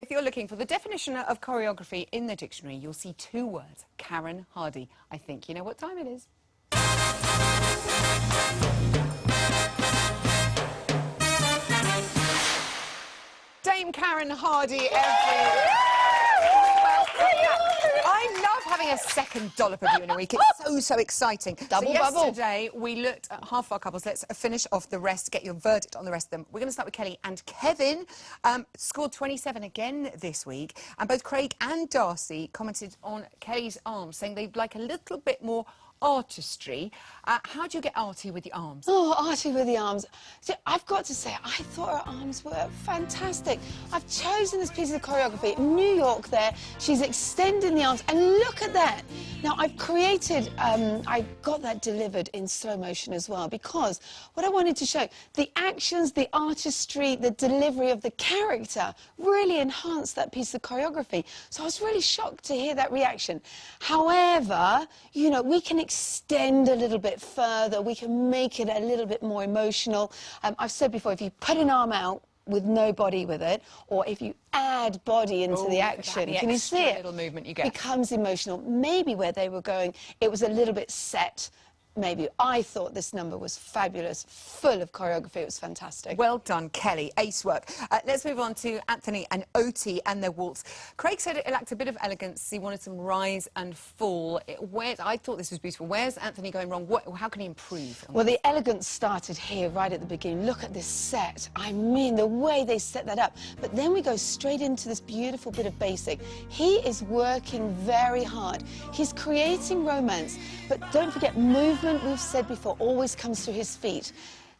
If you're looking for the definition of choreography in the dictionary, you'll see two words, Karen Hardy. I think you know what time it is. Dame Karen Hardy I love having a second dollop of you in a week. It's so exciting. Double bubble. Yesterday, we looked at half our couples. Let's finish off the rest, get your verdict on the rest of them. We're going to start with Kelly and Kevin. Scored 27 again this week. And both Craig and Darcy commented on Kelly's arms, saying they'd like a little bit more artistry. How do you get arty with your arms? Oh, arty with the arms. So I've got to say, I thought her arms were fantastic. I've chosen this piece of choreography in New York there. She's extending the arms, and look at that. Now, I've created, I got that delivered in slow motion as well, because what I wanted to show, the actions, the artistry, the delivery of the character really enhanced that piece of choreography. So I was really shocked to hear that reaction. However, you know, we can extend a little bit further, we can make it a little bit more emotional. I've said before, if you put an arm out with no body with it, or if you add body into the action, can you see it? Little movement you get. Becomes emotional. Maybe where they were going, it was a little bit set. Maybe. I thought this number was fabulous, full of choreography. It was fantastic. Well done, Kelly. Ace work. Let's move on to Anthony and Oti and their waltz. Craig said it lacked a bit of elegance. He wanted some rise and fall. I thought this was beautiful. Where's Anthony going wrong? How can he improve? Well, the elegance started here, right at the beginning. Look at this set. I mean, the way they set that up. But then we go straight into this beautiful bit of basic. He is working very hard. He's creating romance. But don't forget, movement, we've said before, always comes through his feet.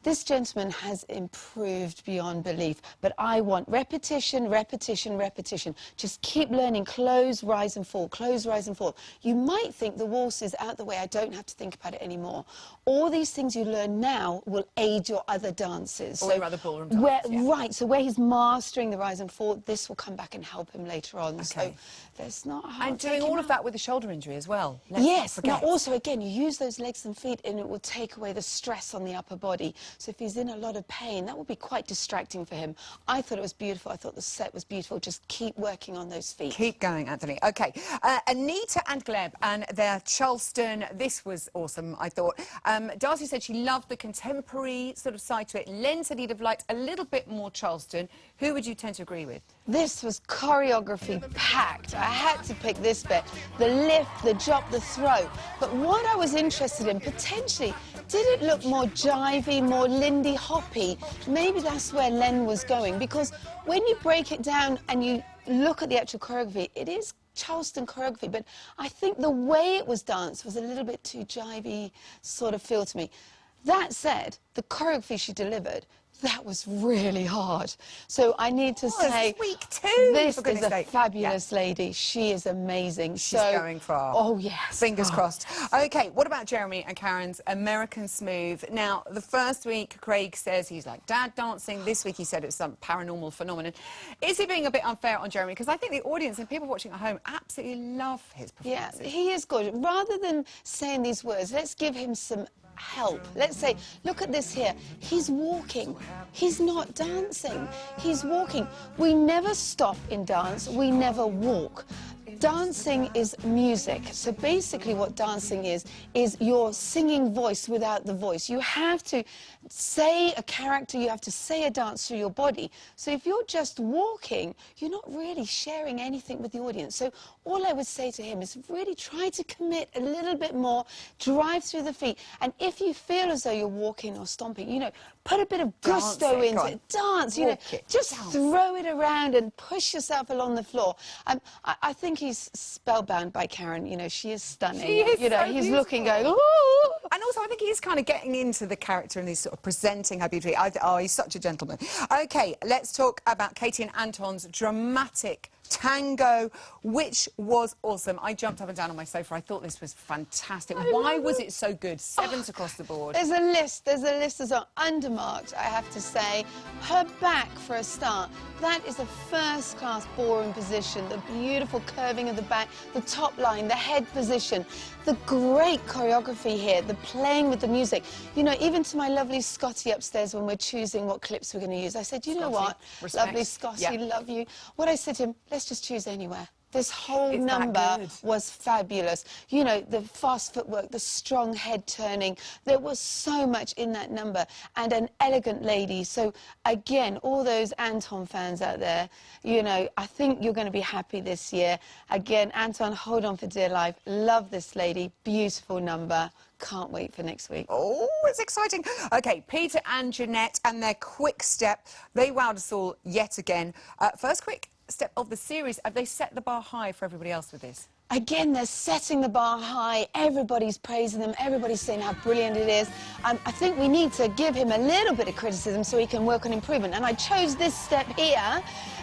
This gentleman has improved beyond belief, but I want repetition, repetition, repetition. Just keep learning, close, rise and fall, close, rise and fall. You might think the waltz is out the way, I don't have to think about it anymore. All these things you learn now will aid your other dances. Or your other ballroom dances, Right, so where he's mastering the rise and fall, this will come back and help him later on. Okay. So there's not hard. And doing all of that with the shoulder injury as well. Yes, now also, again, you use those legs and feet and it will take away the stress on the upper body. So if he's in a lot of pain, that will be quite distracting for him. I thought it was beautiful. I thought the set was beautiful. Just keep working on those feet. Keep going, Anthony. OK. Anita and Gleb and their Charleston. This was awesome, I thought. Darcy said she loved the contemporary sort of side to it. Len said he'd have liked a little bit more Charleston. Who would you tend to agree with? This was choreography packed. I had to pick this bit. The lift, the drop, the throw. But what I was interested in, potentially, did it look more jivey, more Lindy Hoppy? Maybe that's where Len was going, because when you break it down and you look at the actual choreography, it is Charleston choreography, but I think the way it was danced was a little bit too jivey sort of feel to me. That said, the choreography she delivered, that was really hard. So I need to say, week two. This is a fabulous lady. She is amazing. She's going far. Oh, yes. Fingers crossed. OK, what about Jeremy and Karen's American Smooth? Now, the first week, Craig says he's like dad dancing. This week, he said it's some paranormal phenomenon. Is he being a bit unfair on Jeremy? Because I think the audience and people watching at home absolutely love his performance. Yeah, he is good. Rather than saying these words, let's give him some help. Let's say, look at this here. He's walking. He's not dancing. He's walking. We never stop in dance. We never walk. Dancing is music. So basically what dancing is your singing voice without the voice. You have to say a character, you have to say a dance through your body. So if you're just walking, you're not really sharing anything with the audience. So all I would say to him is really try to commit a little bit more, drive through the feet. And if you feel as though you're walking or stomping, you know, put a bit of gusto into it. Dance, you know, just throw it around and push yourself along the floor. I think he's spellbound by Karen. You know, she is stunning. She is you know, so he's beautiful. looking, going, ooh. And also, I think he's kind of getting into the character and he's sort of presenting her beautifully. Oh, he's such a gentleman. OK, let's talk about Katie and Anton's dramatic tango, which was awesome. I jumped up and down on my sofa. I thought this was fantastic. Why was it so good? Sevens across the board. There's a list as well. Undermarked, I have to say. Her back, for a start, that is a first-class ballroom position. The beautiful curving of the back, the top line, the head position, the great choreography here, the playing with the music. You know, even to my lovely Scotty upstairs when we're choosing what clips we're going to use, I said, you know what, respect. Lovely Scotty, Yeah. love you. What I said to him, let's just choose anywhere. This whole It's number was fabulous. You know, the fast footwork, the strong head turning. There was so much in that number. And an elegant lady. So, again, all those Anton fans out there, you know, I think you're going to be happy this year. Again, Anton, hold on for dear life. Love this lady. Beautiful number. Can't wait for next week. Oh, it's exciting. OK, Peter and Jeanette and their quick step. They wowed us all yet again. First quick step of the series. Have they set the bar high for everybody else with this? Again, they're setting the bar high. Everybody's praising them. Everybody's saying how brilliant it is. I think we need to give him a little bit of criticism so he can work on improvement. And I chose this step here.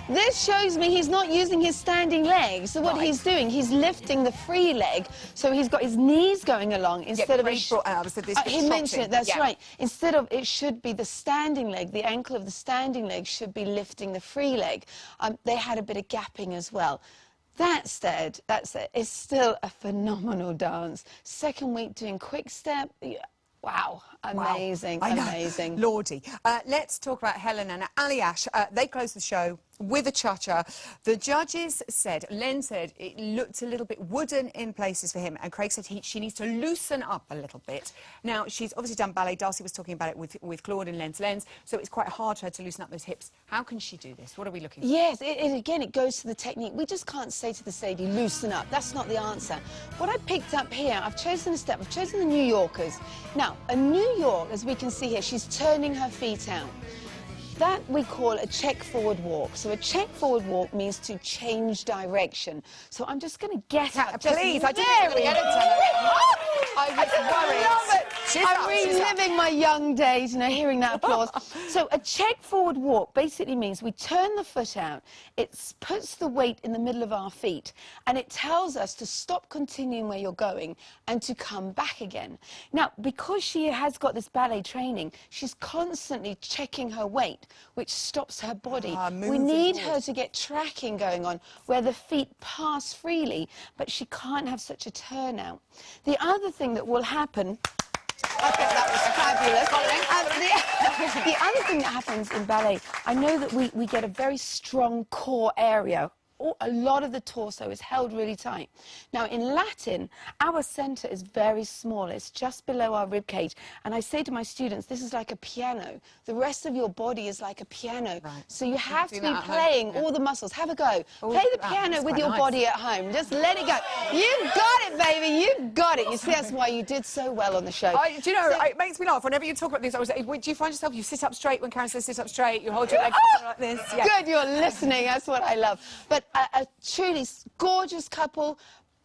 This shows me he's not using his standing legs. So what he's doing, he's lifting the free leg. So he's got his knees going along instead of... he mentioned it, that's right. Instead of, it should be the standing leg, the ankle of the standing leg should be lifting the free leg. They had a bit of gapping as well. That said, it's still a phenomenal dance. Second week doing quick step. Wow, amazing, amazing. Lordy. Let's talk about Helen and Aliash. They closed the show with a cha-cha. The judges said, Len said it looked a little bit wooden in places for him, and Craig said she needs to loosen up a little bit. Now, she's obviously done ballet. Darcy was talking about it with Claude and Len's Lens, so it's quite hard for her to loosen up those hips. How can she do this? What are we looking for? Yes, again, it goes to the technique. We just can't say to this lady, loosen up. That's not the answer. What I picked up here, I've chosen a step. I've chosen the New Yorkers. Now, a New York, as we can see here, she's turning her feet out. That we call a check forward walk. So a check forward walk means to change direction. So I'm just going to get up. Please, I didn't really I was worried. Love it. I'm reliving my young days, you know, hearing that applause. So a check forward walk basically means we turn the foot out, it puts the weight in the middle of our feet, and it tells us to stop continuing where you're going and to come back again. Now, because she has got this ballet training, she's constantly checking her weight, which stops her body. We need her to get tracking going on where the feet pass freely, but she can't have such a turnout. The other thing that will happen... I think that was fabulous. The other thing that happens in ballet, I know that we get a very strong core area. A lot of the torso is held really tight. Now, in Latin, our centre is very small. It's just below our rib cage. And I say to my students, this is like a piano. The rest of your body is like a piano. Right. So you have to be playing all the muscles. Have a go. Play the piano with your body at home. Just let it go. You've got it, baby. You've got it. You see, that's why you did so well on the show. Do you know, it makes me laugh. Whenever you talk about this, I was like, do you find yourself, you sit up straight when Karen says sit up straight, you hold your legs like this? Yeah. Good, you're listening. That's what I love. But a truly gorgeous couple,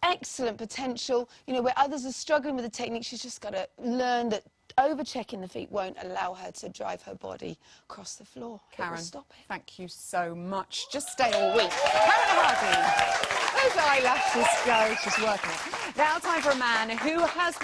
excellent potential. You know, where others are struggling with the technique, she's just got to learn that over-checking the feet won't allow her to drive her body across the floor. Karen, stop it. Thank you so much. Just stay all week. Karen Hardy. Those eyelashes go. She's working it. Now time for a man who has...